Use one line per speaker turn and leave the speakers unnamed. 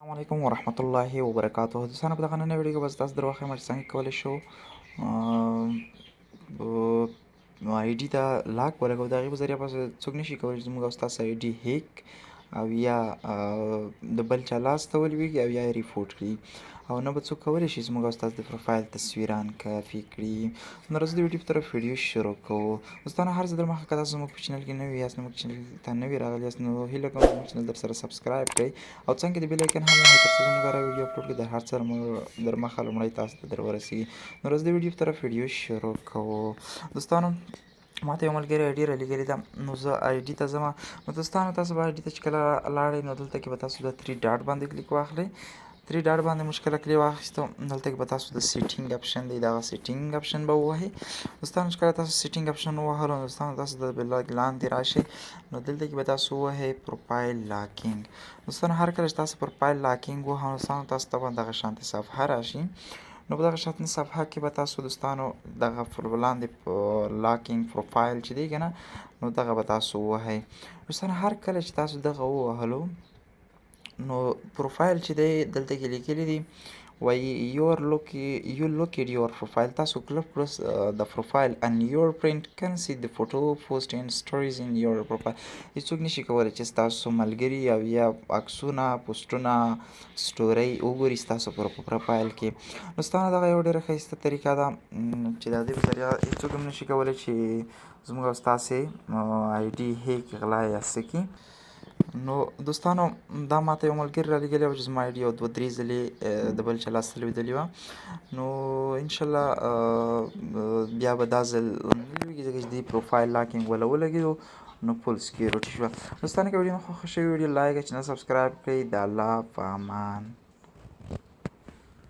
السلام علیکم ورحمت الله وبرکاته. دوستانو په دغه نننۍ ویډیو کې به زه تاسو در وښیم چې څنګه کولی شو آی ډي ته لاک ولګوو. د هغې په ذریعه به څوک نشي کولی چې زموږ او ستاسو آی ډي هیک او یا د بل چا لاس ته ولوېږي او یا یې ریپورټ کړي او نه به څوک کولی شي زموږ او ستاسو د پروفایل تصویران کاپي کړي. نو راځئ د ویډیو په طرف ویډیو شروع کوو. دوستانو هر څه در مخکې که تاسو زموږ په چینل کې نوي یاست، زموږ چینل ته نوي راغلي یاست، نو هیله کوم زموږ چینل در سره سبسکرایب کړئ او څنګه د بیل ایکن هم ووهئ تر څو زموږ هره ویډیو اپلوډ کړي د هر څه در مخه لومړی تاسو ته در ورسېږي. نو راځئ د ویډیو په طرف ویډیو شروع کوو. دوستانو ما ته یو ملګري آی ډي رالیږلې ده، نو زه آی ډي ته ځم. نو دوستانو تاسو به آی ډي ته چې کله لاړئ نو دلته کې به تاسو د 3 ډاټ باندې کلیک واخلئ. 3 ډاټ باندې مو چې کله کلیک واخیستو دلته کې به تاسو د سیټینګ اپشن دی، دغه سیټینګ اپشن به ووهئ. دوستانو چې کله تاسو سیټینګ اپشن ووهلو نو دوستانو تاسو د لږ لاندې راشئ نو دلته کې به تاسو ووهئ پروفایل لاکینګ. دوستانو هر کله چې تاسو پروفایل لاکینګ ووهئ نو دوستانو تاسو ته به دغه شانتې صفحه راشي. نو په دغه شانتې صفحه کې به تاسو دوستانو دغه لاندې لاکینګ پروفایل چې دی که نه نو دغه به تاسو ووهئ. دوستانو هر کله چې تاسو دغه ووهلو نو پروفایل چې دی دلته کې لیکلی دی وایي you locate your profile. تاسو کلک پلس د پروفایل and your print can see the photo post and stories in your profile. هیڅوک نشي کولی چې ستاسو ملګري او یا عکسونه پوسټونه سټورۍ وګوري ستاسو په پروفایل کې. نو ستانه دغه یو ډېره ښایسته طریقه ده چې د دې په ذریعه هیڅوک هم نشي کولی چې زموږ او ستاسې آی ډي هیک غلا یا څه کړي. نو دوستانو دا ماته یو ملګري رالیږلې وه چې زما آی ډي یو 2-3 ځلې د بل چا لاس ته لوېدلې وه. نو انشاءالله بیا به دا ځل نه لوېږي ځکه چې دې پروفایل لاکینګ وله ولګېدو نو فل سکیورټي شوه. دوستانو که ویډیو مو خوښه شوې ویډیو لایک، چینل سبسکرایب کړئ. د الله په امان.